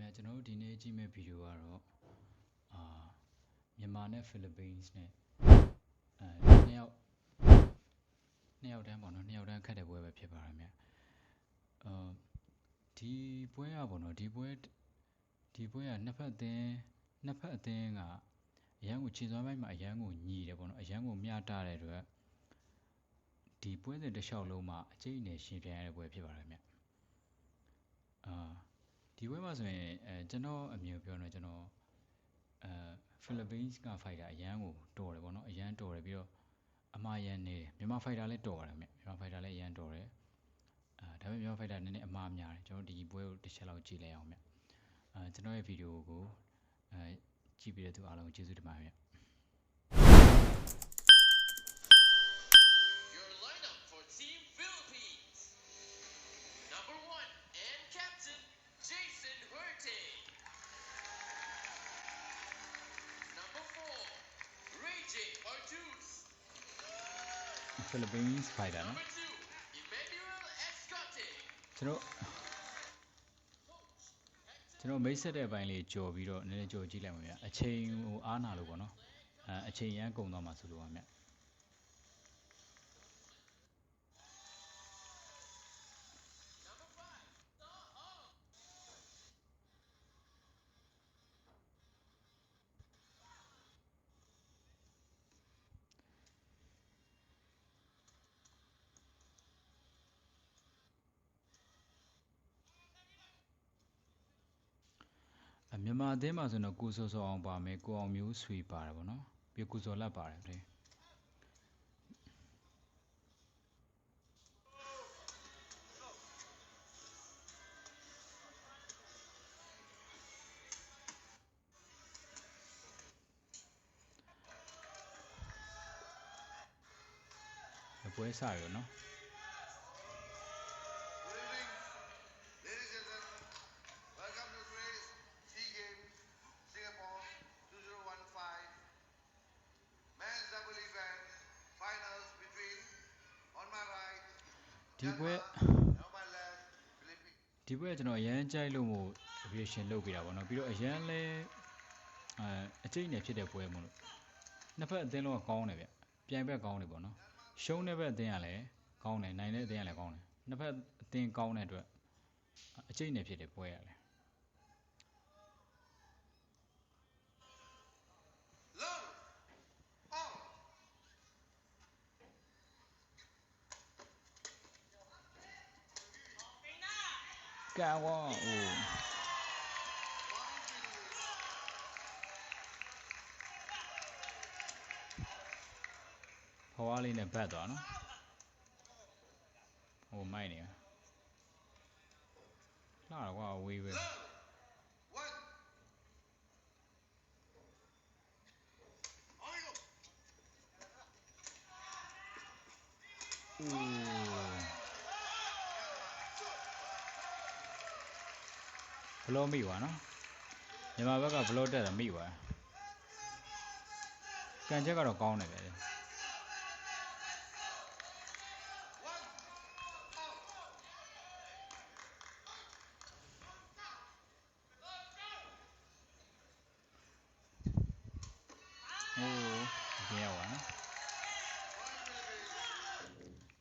များကျွန်တော်တို့ဒီနေ့ကြည့်မဲ့ဗီဒီယိုကတော့မြန်မာနဲ့ Philippines နဲ့နှစ်ယောက်တန်းပေါ့နော်နှစ်ယောက်တန်းခတ်တဲ့ပွဲပဲဖြစ်ပါတယ်များဒီပွဲကပေါ့နော်ဒီပွဲကနှစ်ဖက်အသင်းကအရန်ကိုခြေစွမ်းပိုင်းမှာအရန်ကိုညီတယ်ပေါ့နော်အရန်ကိုမျှတတဲ့အတွက်ဒီပွဲစဉ်တစ်လျှောက်လုံးမှာအကျိတ်နဲ့ရှင်ပြိုင်ရတဲ့ပွဲဖြစ်ပါတယ်များဒီပွဲမှာဆိုရင်ကျွန်တော်အမြင်ပြောနေကျွန်တော်Philippines က fighter အရန်ကိုတော်တယ်ပေါ့နော်အရန်တော်တယ်ပြီးတော့အမှားရန်နေတယ်မြန်မာ fighter လည်းတော်တယ်မြမြန်မာ fighter လည်းအရန်တော်တယ်ဒါပေမဲ့မြန်မာ fighter နည်းနည်းအမှားများတယ်ကျွန်တော်ဒီပွဲကိုတစ်ချက်လောက်ကြည့်လိုက်အောင်မြကျွန်တော်ရဲ့ဗီဒီယိုကိုကြည့်ပြီးတဲ့သူအားလုံးကျေးဇူးတင်ပါတယ်Philippines fighter နော်ကျွန်တော်မိတ်ဆက်တဲ့အပိုင်းလေးကြော်ပြီးတော့နည်းနည်းကြော်ကြည့်လိုက်ပါဗျာအချိန်ဟိုအားနာလို့ပေါ့နော်အချိန်ရန်ကုန်သွားမှာဆိုလို့ပါမြတ်မြန်မာအသင်းမှာဆိုတော့ကိုစောစောအောင်ပါမယ်ကိုအောင်မျိုးဆွေပါတယ်ဗောနော်ပြီးကိုစောလက်ပါတယ်လေပွဲစားရောနော်ဒီပွဲကျွန်တော်အရန်ကြိုက်လို့မို့ reaction လုပ်ပြတာပေါ့နော်ပြီးတော့အရန်လဲအကျိတ်နဲ့ဖြစ်တဲ့ပွဲမို့လို့နှစ်ဖက်အသင်းလုံးကကောင်းတယ်ဗျပြိုင်ဘက်ကောင်းတယ်ပေါ့နော်ရှုံးတဲ့ဘက်အသင်းကလည်းကောင်းတယ်နိုင်တဲ့အသင်းကလည်းကောင်းတယ်နှစ်ဖက်အသင်းကောင်းတဲ့အတွက်အကျိတ်နဲ့ဖြစ်တဲ့ပွဲရလဲ干哇哦ဘဝလေးနဲ့ဘတ်သွားနော်ဟိုမိုက်နေလှတော့ကွာဝေးပဲဘလော့မိပါနော်မြန်မာဘက်ကဘလော့တက်တာမိပါကန်ချက်ကတော့ကောင်းတယ်ဗျ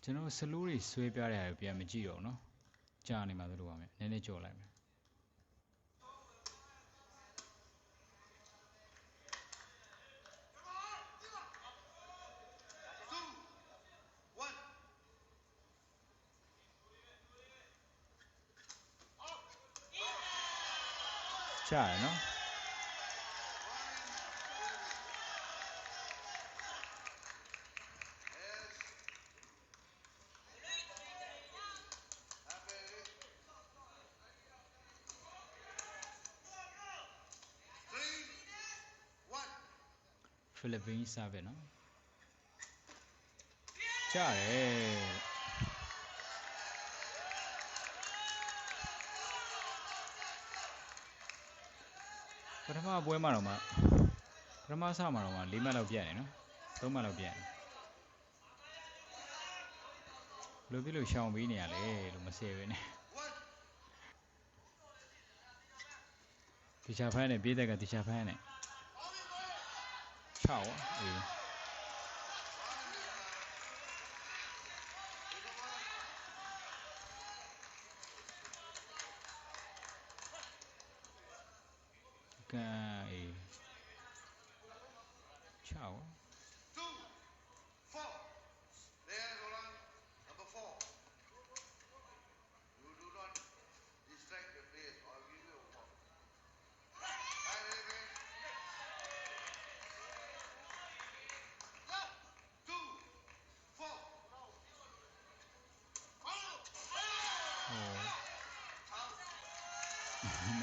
ကျွန်တော်စလူးတွေဆွဲပြတဲ့ဟာကိုပြန်မကြည့်တော့နော်ကြာနေမှာတို့ပါမယ်နည်းနည်းကြော်လိုက်မယ်ကြာရနော်Philippines စားပဲနော်ကြားတယ်ပထမပွဲမှာတော့မှပထမဆမှာတော့မှ4မှတ်လောက်ပြတ်နေနော်3မှတ်လောက်ပြတ်နေဘယ်လိုဖြစ်လို့ရှောင်ပေးနေရလဲလို့မဆဲပဲနဲ့ တီချာဖမ်းနဲ့ပြေးတဲ့ကတီချာဖမ်းနဲ့6အေးကန်အေး6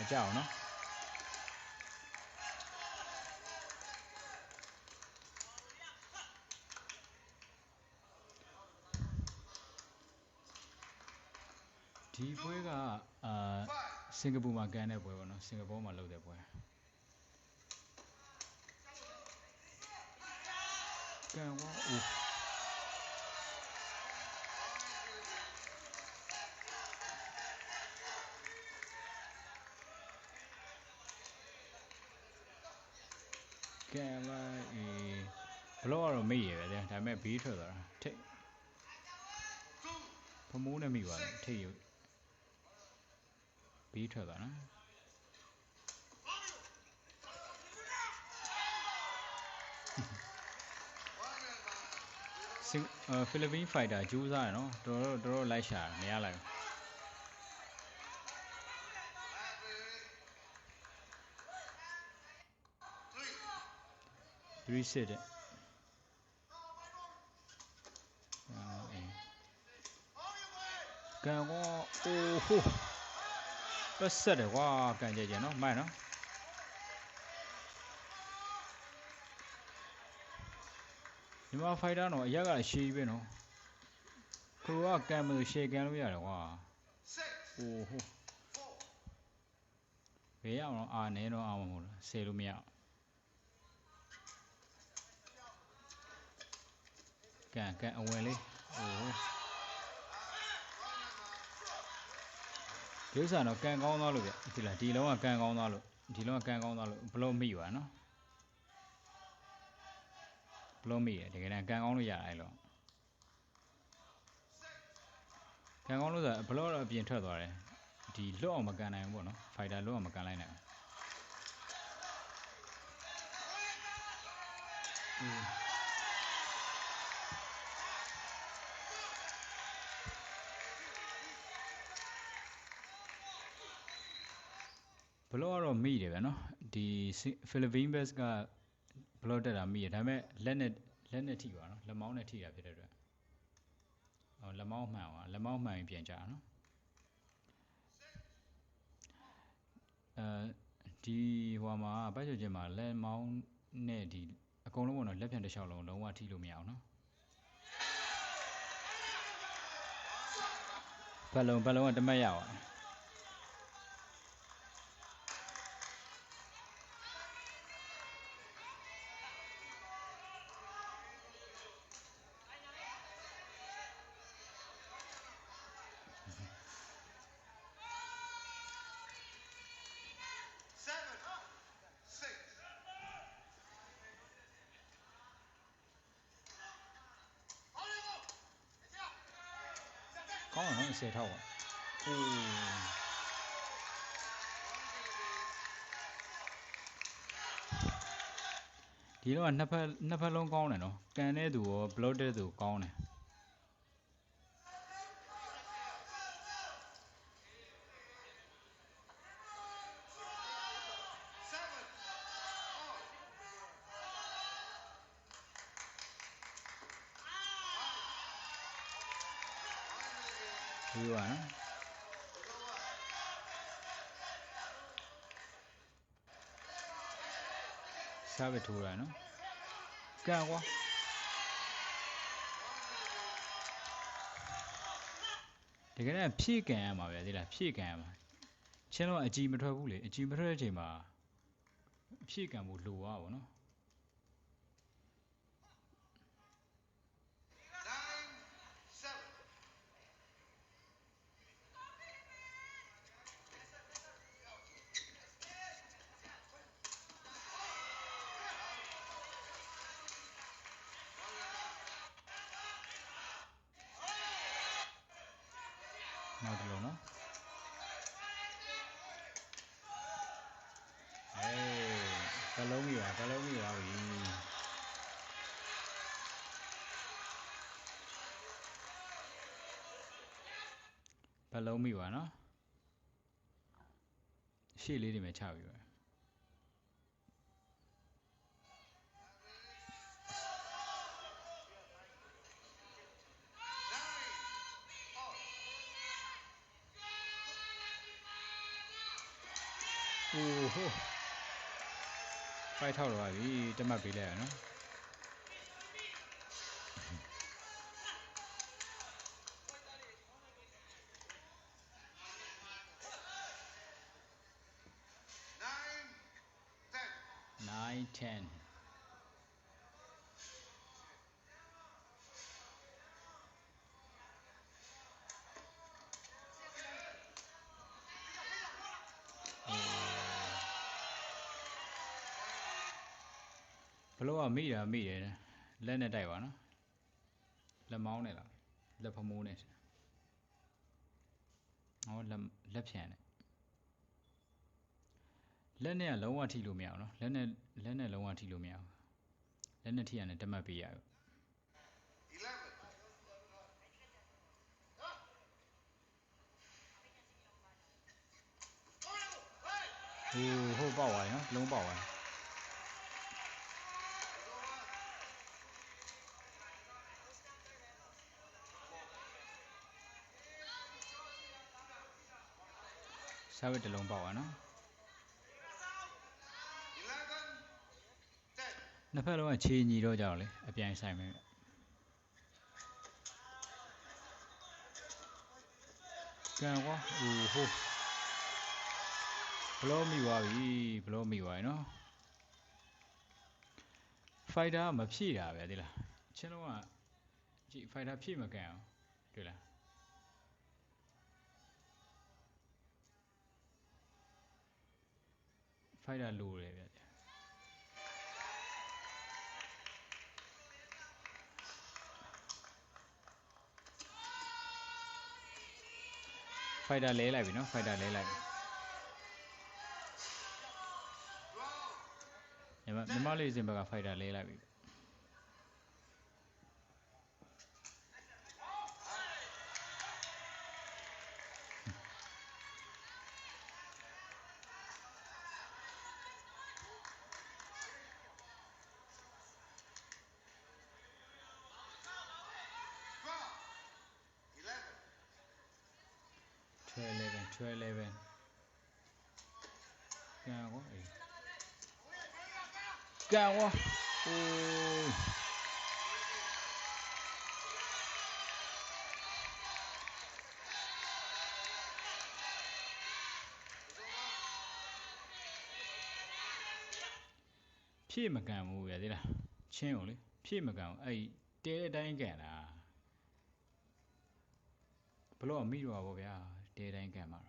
မကြောက်နော်ဒီပွဲကစင်ကာပူမှာကန်တဲ့ပွဲပေါ့နော်စင်ကာပူမှာလုပ်တဲ့ပွဲကန်ကွာအိုးကန်လိုက်ဘလော့ကတော့မေ့ရပဲတဲ့ဒါပေမဲ့ဘေးထွက်သွားတာထိတ်ဖမိုးနဲ့မိပါလားထိတ်ရဘေးထွက်သွားနော်ဖိလစ်ပင်းဖိုက်တာကျိုးစားရနော်တော်တော်လိုက်ရှာမရလိုက်ဘူး3 sit တဲ့ကန်ကောအိုးဟိုးပတ်ဆက်တယ်ကွာကန်ကြကြနော်မိုက်နော်ဒီမှာဖိုက်တာတော့အရက်ကရှေးပဲနော်ခရိုကကန်မလို့ရှေးကန်လို့ရတယ်ကွာအိုးဟိုးဘယ်ရအောင်အာနဲတော့အောင်မဟုတ်လားဆယ်လို့မရကန်အဝင်လေးအိုးဒီဥစ္စာတော့ကန်ကောင်းသွားလို့ဗျဒီလားဒီလုံးကကန်ကောင်းသွားလို့ဒီလုံးကကန်ကောင်းသွားလို့ဘလို့မိပါနော်ဘလို့မိရတကယ်တမ်းကန်ကောင်းလို့ရအဲ့လိုကန်ကောင်းလို့ဆိုဘလို့တော့အပြင်ထွက်သွားတယ်ဒီလွတ်အောင်မကန်နိုင်ဘူးပေါ့နော်ဖိုက်တာလွတ်အောင်မကန်လိုက်နိုင်ဘလော့ကတော့မိတယ်ဗျနော်ဒီဖိလစ်ပင်းဘက်ကဘလော့တက်တာမိရဒါပေမဲ့လက်နဲ့ထိပါနော်လက်မောင်းနဲ့ထိတာဖြစ်တဲ့အတွက်လက်မောင်းမှန်ပါလက်မောင်းမှန်ရင်ပြန်ကြနော်ဒီဟိုမှာပတ်ချွတ်ချင်းမှာလက်မောင်းနဲ့ဒီအကုန်လုံးပေါ့နော်လက်ပြန်တစ်လျှောက်လုံးလုံးဝထိလို့မရအောင်နော်ဘက်လုံးကတမက်ရအောင်ကောင်းတယ်နော်10ထောက်ပါအိုးဒီတော့နှစ်ဖက်လုံးကောင်းတယ်နော်ကန်တဲ့သူရောဘလော့တဲ့သူကောင်းတယ်ဒီပါနော်စားပဲထိုးရနော်ကန်ကွာတကယ်တော့ဖြည့်ကန်ရမှာပဲသိလားဖြည့်ကန်ရမှာချင်းတော့အကြည်မထွက်ဘူးလေအကြည်မထွက်တဲ့အချိန်မှာဖြည့်ကန်ဖို့လိုပါဘောနော် လုံးမိပါပြီဘလုံးမိပါနော်ရှေ့လေးတွေမှာချပြီပါโอ้โหไฟเท่าတော့ပြီတမတ်ပေးလိုက်ရနော်9-10ဘလို့ကမိတယ်လက်နဲ့တိုက်ပါနော်လက်မောင်းနဲ့လားလက်ဖမိုးနဲ့ဟောလက်ဖြန်နဲ့လက်နဲ့ကလုံးဝထိလို့မရအောင်နော်လက်နဲ့လုံးဝထိလို့မရအောင်လက်နဲ့ထိရတယ်တမတ်ပေးရအောင်ဟိုပေါက်သွားပြီနော်လုံးပေါက်သွားပြီဆာဝစ်တလုံးပေါက်သွားနော်နှစ်ဖက်လုံးကခြေညီတော့ကြတော့လေအပြိုင်ဆိုင်မယ်ကန်ကွာဟိုဘလို့မိသွားပြီနော်ဖိုက်တာမဖြည့်တာပဲသိလားချင်းလုံးကကြည့်ဖိုက်တာဖြည့်မကန်အောင်တွေ့လားဖိုက်တာလိုတယ်ဗျဖိုက်တာလဲလိုက်ပြီနော်ဖိုက်တာလဲလိုက်ပြီမြမလေးစင်ဘက်ကဖိုက်တာလဲလိုက်ပြီ12-11ကန်ကွာကန်ကွာဖြည့်မကန်ဘူးရသေးလားချင်းကိုလေဖြည့်မကန်ဘူးအဲ့တဲအတိုင်းကန်တာဘလို့ကမိတော့ပါဗျာတဲတိုင်းကန်မှာ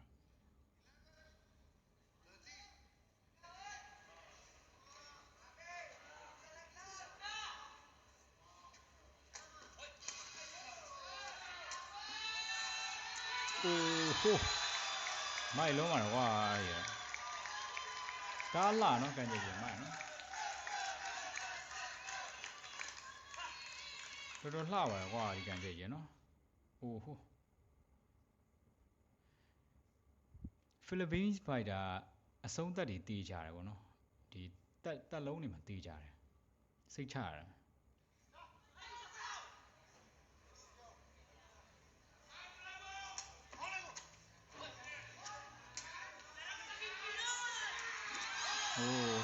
ဟိုမိုက်လုံးမှာတော့ကွာကားလာနော်ကန်ကြည့်မိုက်နော်တော်တော်လှပါတယ်ကွာဒီကန်ကြည့်ရနော်ဟိုဖိလစ်ပင်းဖိုက်တာအဆုံးသက်တွေတီးကြတယ်ဗောနော်ဒီတက်လုံးတွေမှာတီးကြတယ်စိတ်ချရတယ်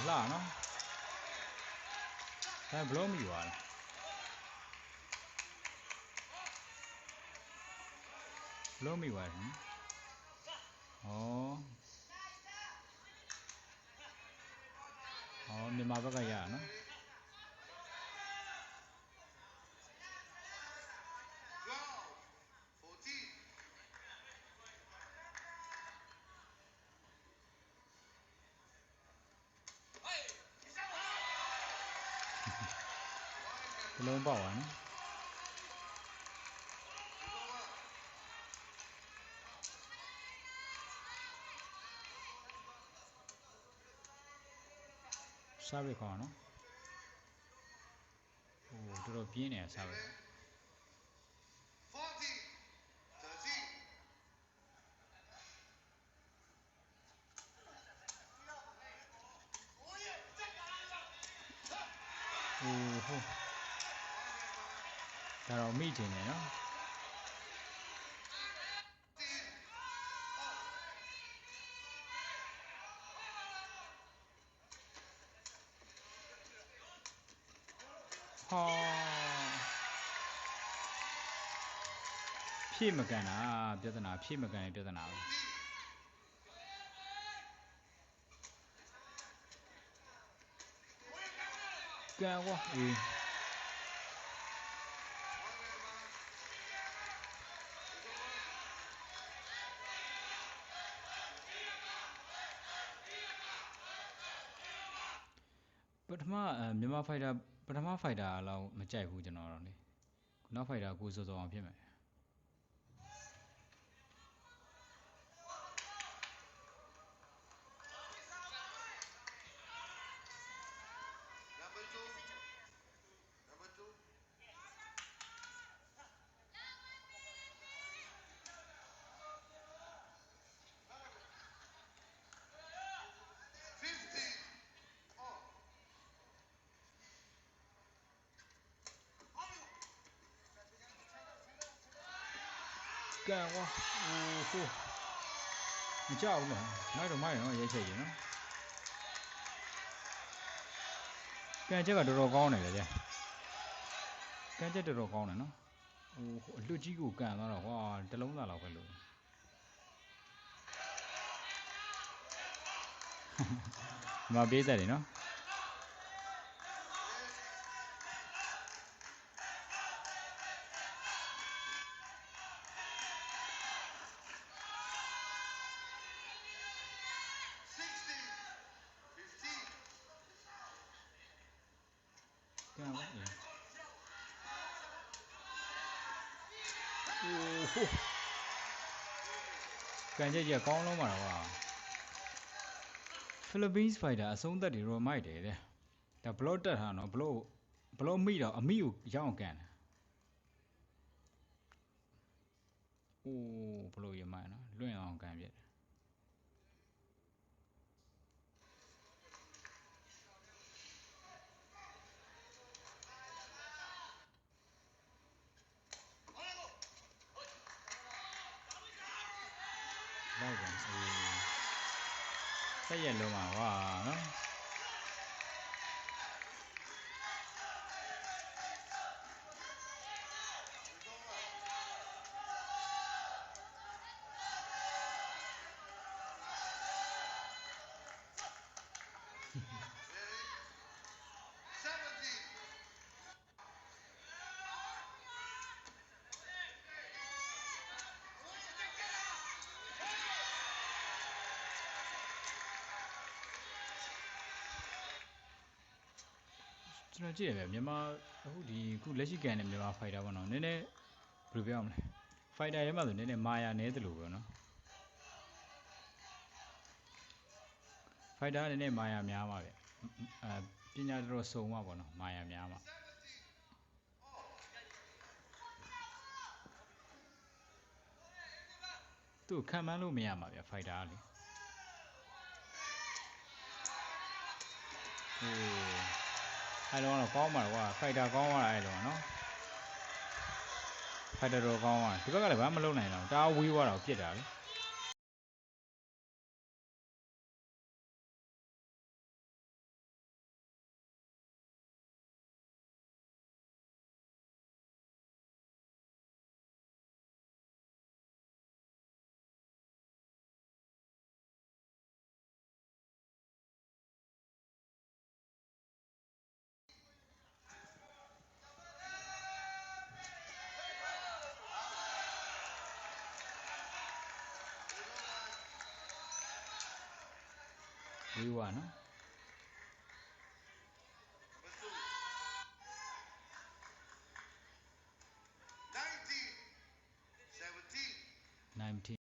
လှနော်ဒါဘလို့မိသွားတယ်ဘလို့မိသွားတယ်မြန်မာဘက်ကရရနော်ဘလုံးပေါက်သွားနော် စားပဲခေါ်နော်ဟိုတော်တော်ပြင်းနေစားပဲဟိုဒါတော့မိချင်တယ်နော်ဟာဖြည့်မကန်တာပြဿနာဖြည့်မကန်ရင်ပြဿနာပဲကန်ကွာအေးပထမမြန်မာဖိုက်တာပထမဖိုက်တာလောက်မကြိုက်ဘူးကျွန်တော်တော့လေနောက်ဖိုက်တာကိုစိုးစောအောင်ဖြစ်မယ်ကန်ကွာဟိုမကြောက်ဘူးလားမိုက်တော့မိုက်နော်ရဲချိတ်ကြီးနော်ကန်ချက်ကတော်တော်ကောင်းတယ်ဗျကန်ချက်တော်တော်ကောင်းတယ်နော်ဟိုအလွတ်ကြီးကိုကန်သွားတော့ကွာတလုံးသားလောက်ပဲလို့မပေးတတ်တယ်နော်ကန်ပါအေးဟိုကန်ချက်ကြီးကောင်းလုံးပါတော့ကွာPhilippines fighter အဆုံးသက်တွေတော့မိုက်တယ်တဲ့ဒါ block တက်ထားနော် block မိတော့အမိကိုရောက်အောင်ကန်တယ်အိုး block ရမိုက်နော်လွင့်အောင်ကန်ပြတယ်လိုက်ကန်အေးဆက်ရက်လုံးပါကွာနော်ကျွန်တော်ကြည့်ရပဲမြန်မာအခုဒီခုလက်ရှိကန်တဲ့မြန်မာဖိုက်တာပေါ့နော်နည်းနည်းဘယ်လိုပြောရမလဲဖိုက်တာရဲမှာဆိုနည်းနည်းမာယာနဲတယ်လို့ပဲနော်ဖိုက်တာကနည်းနည်းမာယာများပါဗျပညာတော်တော်စုံပါပေါ့နော်မာယာများပါသူ့ခံမှန်းလို့မရမှာဗျဖိုက်တာကလေဟိုအဲ့တော့ကောင်းပါတော့ကွာဖိုက်တာကောင်းသွားတာအဲ့တော့နော်ဖိုက်တာတော့ကောင်းသွားဒီဘက်ကလည်းဘာမှမလုပ်နိုင်တော့တားဝေးသွားတော့ပြစ်တာလေဝေးသွားနော်19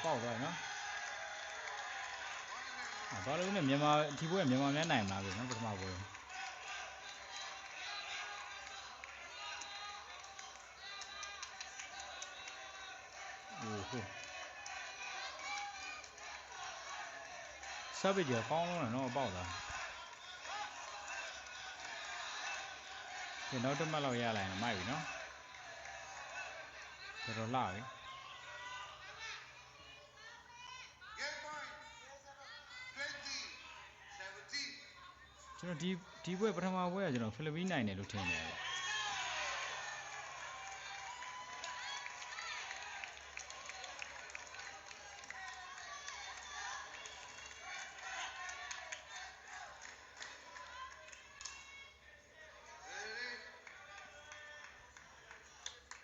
ပေါက်သွားနော်ဘာလို့လဲမြန်မာဒီပွဲမြန်မာများနိုင်မလားဗျနော်ပထမပွဲဟုတ်ဆက်ပြီးကြကောင်းလုံးနော်ပေါက်သွားဒီနောက်တစ်မှတ်လောက်ရလိုက်ရင်မိုက်ပြီနော်တော်တော်လာပြီကျွန်တော်ဒီပွဲပထမပွဲကကျွန်တော်ဖိလစ်ပင်းနိုင်တယ်လို့ထင်တယ်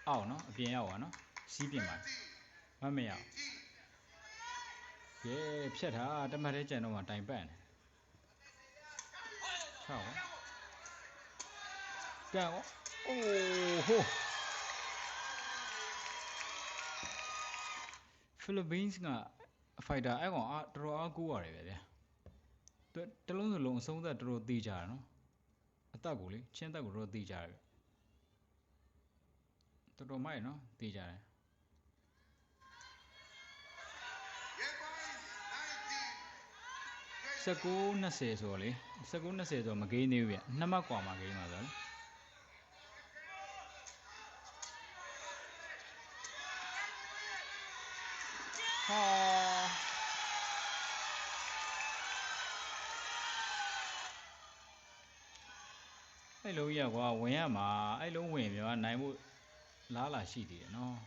အောက်နော်အပြင်ရောက်ပါနော်စီးပြင်ပါမရရဲဖြတ်တာတမတ်တဲ့ကြံတော့မှတိုင်ပတ်နေဟောကန်အိုးဟိုဖိလစ်ပင်းကဖိုက်တာအဲ့ကောင်တော်တော်အားကိုးရတယ်ဗျာတလုံးစလုံးအဆုံးသက်တော်တော်သေးကြတယ်နော်အသက်ကိုလေချင်းသက်ကိုတော်တော်သေးကြတယ်တော်တော်မိုက်နော်သေးကြတယ်19-20ဆိုတော့လေ19-20ဆိုတော့မဂိမ်းသေးဘူးဗျ2မှတ်กว่าမှာဂိမ်းပါဆိုတော့ဟာအဲ့လုံးကြီးကွာဝင်ရမှာအဲ့လုံးဝင်ပြနိုင်ဖို့လားလာရှိသေးတယ်နော်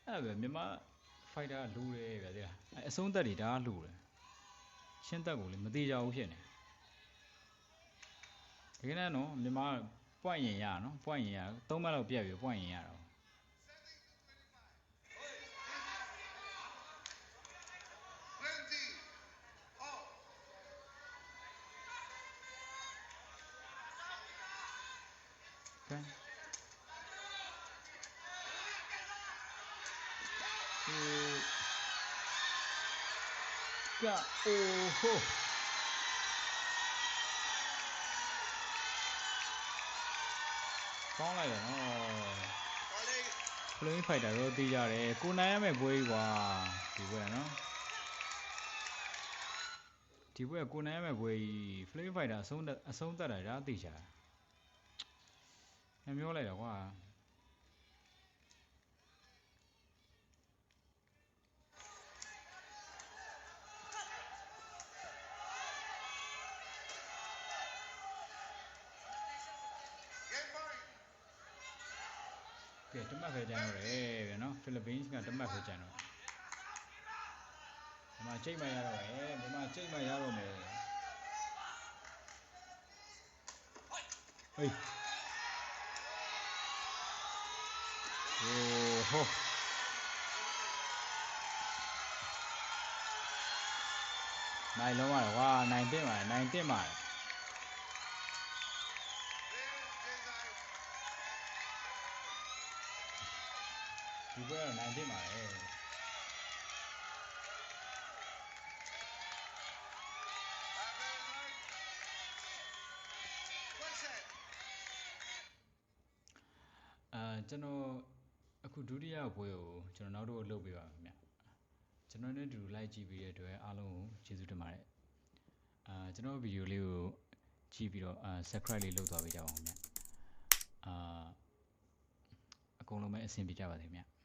အဲ့ပဲမြန်မာဖိုက်တာလူတယ်ဗျာတဲ့အဲ့အဆုံးသက်တွေဒါလူတယ်ရှင်းသက်ကိုလေမသေးကြဘူးဖြစ်နေဒီကနေ့နော်မြန်မာပွိုင်ရင်ရနော်ပွိုင်ရင်ရ3မှတ်လောက်ပြတ်ပြီပွိုင်ရင်ရတော့ကန်ကအိုဟိုကောင်းလိုက်တယ်နော်ဖလိုင်းဖိုက်တာတော့သိကြတယ်ကိုနိုင်ရမယ့်ပွဲကြီးကွာဒီပွဲနော်ဒီပွဲကိုနိုင်ရမယ့်ပွဲကြီးဖလိုင်းဖိုက်တာအဆုံးသက်တာဒါသိကြတယ်ညပြောလိုက်တော့ကွာကဲတမတ်ပဲကျန်တော့တယ်ဗျာနော်ဖိလစ်ပင်းကတမတ်ပဲကျန်တော့ဒီမှာချိန်မှရတော့မယ်ဒီမှာချိန်မှရတော့မယ်ဟေးဟိုနိုင်လုံးရကွာနိုင်တင်ပါနိုင်တင်ပါဒီပွဲတော့နိုင်တင်ပါလေကျွန်တော်အခုဒုတိယပွဲကိုကျွန်တော်နောက်တော့လုပ်ပေးပါမယ်ဗျကျွန်တော်နဲ့အတူလိုက်ကြည့်ပြီးတဲ့အတွက်အားလုံးကိုကျေးဇူးတင်ပါတယ်ကျွန်တော်ဗီဒီယိုလေးကိုကြည့်ပြီးတော့subscribe လေးလုပ်သွားပေးကြပါဦးဗျအကုန်လုံးပဲအဆင်ပြေကြပါစေဗျ